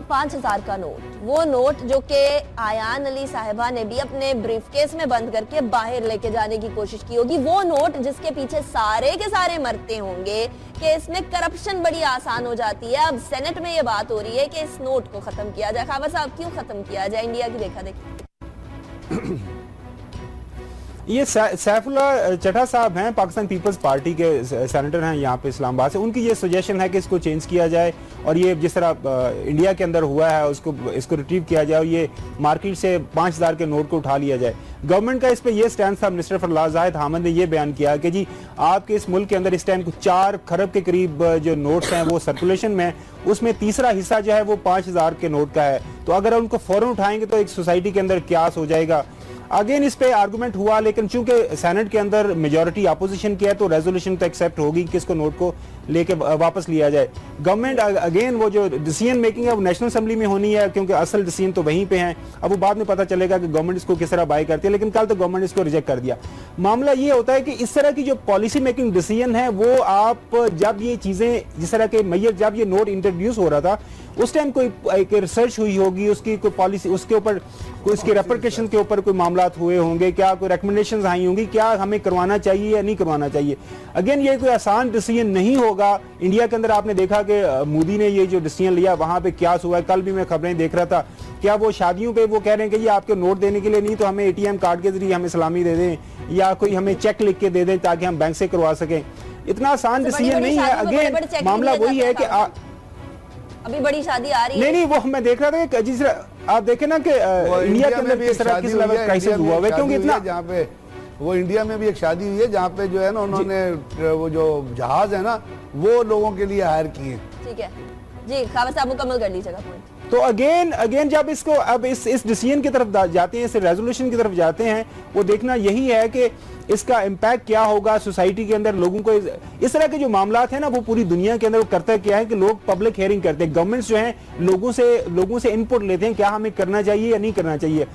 5,000 का नोट, वो नोट जो कि आयान अली साहिबा ने भी अपने ब्रीफकेस में बंद करके बाहर लेके जाने की कोशिश की होगी, वो नोट जिसके पीछे सारे के सारे मरते होंगे कि इसमें करप्शन बड़ी आसान हो जाती है। अब सेनेट में ये बात हो रही है कि इस नोट को खत्म किया जाए। खावर साहब, क्यों खत्म किया जाए? इंडिया की देखा देखी। ये सैफुल्लाह चट्टा साहब हैं, पाकिस्तान पीपल्स पार्टी के सेनेटर हैं यहाँ पे इस्लामाबाद से। उनकी ये सजेशन है कि इसको चेंज किया जाए और ये जिस तरह इंडिया के अंदर हुआ है इसको रिट्रीव किया जाए और ये मार्केट से 5,000 के नोट को उठा लिया जाए। गवर्नमेंट का इस पे ये स्टैंड था। मिनिस्टर फरलाह जाहिद हामिद ने ये बयान किया कि जी आपके इस मुल्क के अंदर इस टाइम कुछ 4 खरब के करीब जो नोट्स हैं वो सर्कुलेशन में, उसमें तीसरा हिस्सा जो है वो 5,000 के नोट का है। तो अगर उनको फौरन उठाएंगे तो एक सोसाइटी के अंदर क्यास हो जाएगा। अगेन इस पे आर्गुमेंट हुआ, लेकिन चूंकि सेनेट के अंदर मेजॉरिटी अपोजिशन की है तो रेजोल्यूशन तो एक्सेप्ट होगी कि इसको नोट को लेके वापस लिया जाए। गवर्नमेंट अगेन वो जो डिसीजन मेकिंग है वो नेशनल असेंबली में होनी है, क्योंकि असल डिसीजन तो वहीं पे हैं। अब वो बाद में पता चलेगा कि गवर्नमेंट इसको किस तरह बाय करती है, लेकिन कल तो गवर्नमेंट इसको रिजेक्ट कर दिया। मामला ये होता है कि इस तरह की जो पॉलिसी मेकिंग डिसीजन है वो आप जब ये चीजें जिस तरह के मैयर जब ये नोट इंट्रोड्यूस हो रहा था उस टाइम कोई एक रिसर्च हुई होगी, उसकी कोई पॉलिसी, उसके ऊपर कोई उसके रेपरकशन के ऊपर कोई मामला हुए होंगे, क्या कोई रिकमेंडेशंस आई होंगी, क्या हमें करवाना चाहिए या नहीं करवाना चाहिए। अगेन ये कोई आसान डिसीजन नहीं होगा। इंडिया के अंदर आपने देखा कि मोदी ने ये जो डिसीजन लिया वहां पे क्या हुआ है। कल भी मैं खबरें देख रहा था, क्या वो शादियों पे वो कह रहे हैं कि ये आपके नोट देने के लिए नहीं तो हमें एटीएम कार्ड के जरिए हमें सलामी दे दें या कोई हमें चेक लिख के दे दें ताकि हम बैंक से करवा सकें। इतना आसान डिसीजन नहीं है। अगेन मामला वही है कि अभी बड़ी शादी आ रही है। नहीं वो मैं देख रहा था कि जिस आप देखे ना कि इंडिया के अंदर किस तरह किस लेवल क्राइसिस हुआ है, क्योंकि इतना जहाँ पे वो इंडिया में भी एक शादी हुई है जहाँ पे जो है ना उन्होंने वो जो जहाज है ना वो लोगों के लिए हायर किए। ठीक है जी, खावर साहब मुकम्मल कर लीजिएगा पॉइंट। तो अगेन जब इसको अब इस डिसीजन की तरफ जाते हैं, इस रेजोल्यूशन की तरफ जाते हैं, वो देखना यही है कि इसका इम्पैक्ट क्या होगा सोसाइटी के अंदर। लोगों को इस तरह के जो मामला है ना वो पूरी दुनिया के अंदर वो करता क्या है कि लोग पब्लिक हियरिंग करते हैं, गवर्नमेंट्स जो हैं लोगों से इनपुट लेते हैं क्या हमें करना चाहिए या नहीं करना चाहिए।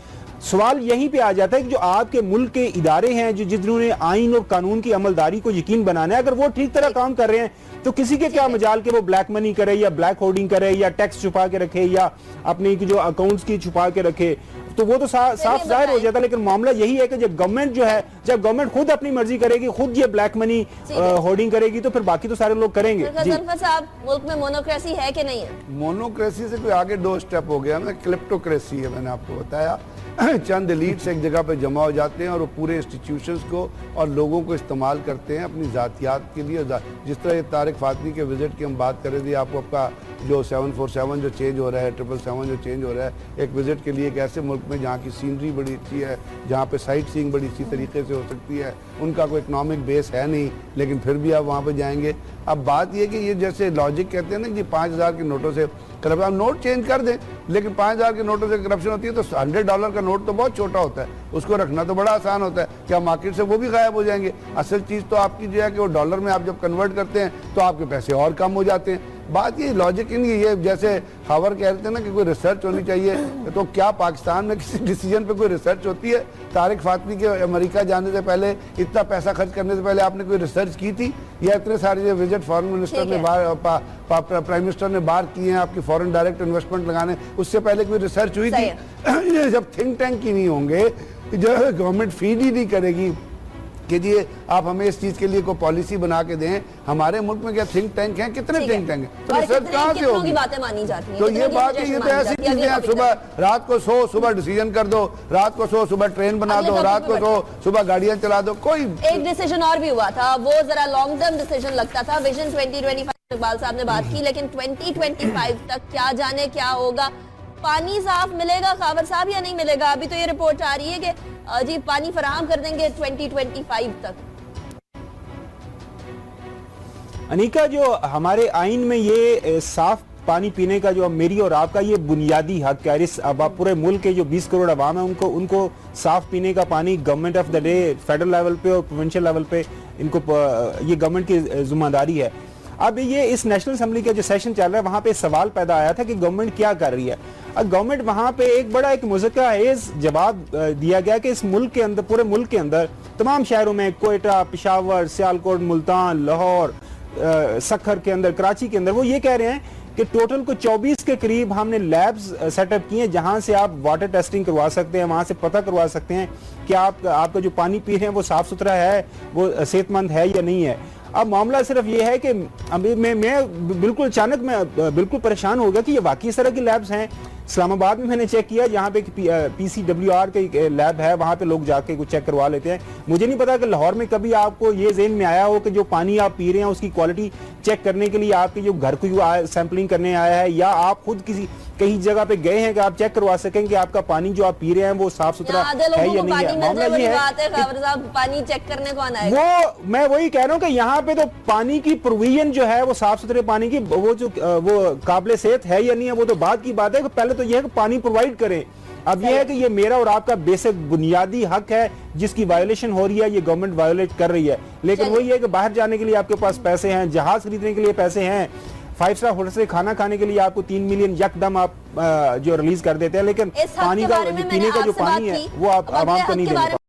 सवाल यहीं पे आ जाता है कि जो आपके मुल्क के इदारे हैं जो जिन्होंने आइन और कानून की अमलदारी को यकीन बनाना है, अगर वो ठीक तरह काम कर रहे हैं तो किसी के क्या मजाल के वो ब्लैक मनी करे या ब्लैक होर्डिंग करे या टैक्स छुपा के रखे या अपनी जो अकाउंट्स की छुपा के रखे, तो वो तो साफ जाहिर हो जाता है। लेकिन मामला यही है कि जब गवर्नमेंट खुद अपनी मर्जी करेगी, खुद ये ब्लैक मनी होर्डिंग करेगी तो फिर बाकी तो सारे लोग करेंगे। साहब, मुल्क में मोनोक्रेसी है कि नहीं है? मोनोक्रेसी से कोई आगे 2 स्टेप हो गया ना, क्लिप्टोक्रेसी है। मैंने आपको बताया चंद एलीट्स एक जगह पे जमा हो जाते हैं और वो पूरे इंस्टीट्यूशंस को और लोगों को इस्तेमाल करते हैं अपनी ज़ातियात के लिए। जिस तरह ये तारिक फातमी के विजिट की हम बात कर रहे थे, आपको आपका जो 747 जो चेंज हो रहा है, 777 जो चेंज हो रहा है एक विजिट के लिए एक ऐसे मुल्क में जहाँ की सीनरी बड़ी अच्छी है, जहाँ पे साइट सीइंग बड़ी अच्छी तरीके से हो सकती है, उनका कोई इकनॉमिक बेस है नहीं, लेकिन फिर भी आप वहाँ पे जाएंगे। अब बात ये कि ये जैसे लॉजिक कहते हैं ना कि 5,000 के नोटों से करप्शन, आप नोट चेंज कर दें, लेकिन 5,000 के नोटों से करप्शन होती है तो $100 का नोट तो बहुत छोटा होता है, उसको रखना तो बड़ा आसान होता है। क्या मार्केट से वो भी गायब हो जाएंगे? असल चीज़ तो आपकी जो है कि वो डॉलर में आप जब कन्वर्ट करते हैं तो आपके पैसे और कम हो जाते हैं। बात ये लॉजिक ही नहीं है। ये जैसे खबर कह रहे थे ना कि कोई रिसर्च होनी चाहिए, तो क्या पाकिस्तान में किसी डिसीजन पे कोई रिसर्च होती है? तारिक फातमी के अमेरिका जाने से पहले, इतना पैसा खर्च करने से पहले आपने कोई रिसर्च की थी? या इतने सारे जो विजिट फॉरेन मिनिस्टर ने प्राइम मिनिस्टर ने बाहर किए हैं आपकी फॉरेन डायरेक्ट इन्वेस्टमेंट लगाने, उससे पहले कोई रिसर्च हुई थी? जब थिंक टैंक ही नहीं होंगे, जब गवर्नमेंट फीड ही नहीं करेगी कि जी आप हमें इस चीज के लिए कोई पॉलिसी बना के दें। हमारे मुल्क में क्या थिंक टैंक हैं? कितने थिंक टैंक हैं? तो रिसर्च कहाँ से होगी? बातें मानी जाती हैं। तो ये बात है, ये तो ऐसी चीजें हैं, सुबह रात को सो सुबह डिसीजन कर दो, रात को सो सुबह ट्रेन बना दो, रात को सो सुबह गाड़ियां चला दो। कोई एक डिसीजन और भी हुआ था, वो जरा लॉन्ग टर्म डिसीजन लगता था, विजन 2025 इकबाल साहब ने बात की, लेकिन 2025 तक क्या जाने क्या होगा। पानी साफ मिलेगा खावर साहब या नहीं मिलेगा? अभी तो ये रिपोर्ट आ रही है कि जी पानी फराहम कर देंगे 2025 तक। अनिका, जो हमारे आइन में ये साफ पानी पीने का जो मेरी और आपका ये बुनियादी हक है, इस अब पूरे मुल्क के जो 20 करोड़ अवाम है उनको साफ पीने का पानी government of the day federal level पे और प्रोविंशियल लेवल पे इनको ये गवर्नमेंट की जिम्मेदारी है। अब ये इस नेशनल असेंबली का जो सेशन चल रहा है वहां पे सवाल पैदा आया था कि गवर्नमेंट क्या कर रही है। अब गवर्नमेंट वहां पे एक मुज़क्किराएज़ जवाब दिया गया कि इस मुल्क के अंदर, पूरे मुल्क के अंदर तमाम शहरों में, कोयटा, पेशावर, सियालकोट, मुल्तान, लाहौर, सखर के अंदर, कराची के अंदर, वो ये कह रहे हैं कि टोटल को 24 के करीब हमने लैब्स सेटअप किए जहां से आप वाटर टेस्टिंग करवा सकते हैं, वहां से पता करवा सकते हैं कि आपका जो पानी पी रहे हैं वो साफ सुथरा है, वो सेहतमंद है या नहीं है। अब मामला सिर्फ ये है कि अभी मैं बिल्कुल अचानक मैं बिल्कुल परेशान हो गया कि ये वाकई इस तरह की लैब्स हैं। इस्लामाबाद में मैंने चेक किया, जहाँ पे PCWR का एक लैब है, वहाँ पे लोग जाके कुछ चेक करवा लेते हैं। मुझे नहीं पता कि लाहौर में कभी आपको ये ज़हन में आया हो कि जो पानी आप पी रहे हैं उसकी क्वालिटी चेक करने के लिए आपके जो घर को सैंपलिंग करने आया है, या आप खुद कहीं जगह पे गए हैं कि आप चेक करवा सकें कि आपका पानी जो आप पी रहे हैं वो साफ सुथरा है या नहीं है। मामला ये है पानी चेक करने कौन आएगा? वो मैं वही कह रहा हूँ कि यहाँ पे तो पानी की प्रोविजन जो है वो साफ सुथरे पानी की वो काबिल सेहत है या नहीं है वो तो बात की बात है। पहले तो ये है कि पानी प्रोवाइड करें। अब ये है कि ये मेरा और आपका बेसिक बुनियादी हक है जिसकी वायोलेशन हो रही है, ये गवर्नमेंट वायोलेट कर रही है। लेकिन वही है कि बाहर जाने के लिए आपके पास पैसे हैं, जहाज खरीदने के लिए पैसे हैं, 5 स्टार होटल से खाना खाने के लिए आपको 3 मिलियन यकदम आप जो रिलीज कर देते हैं, लेकिन पानी का पीने का जो पानी है वो आप आवाम को नहीं दे पाते।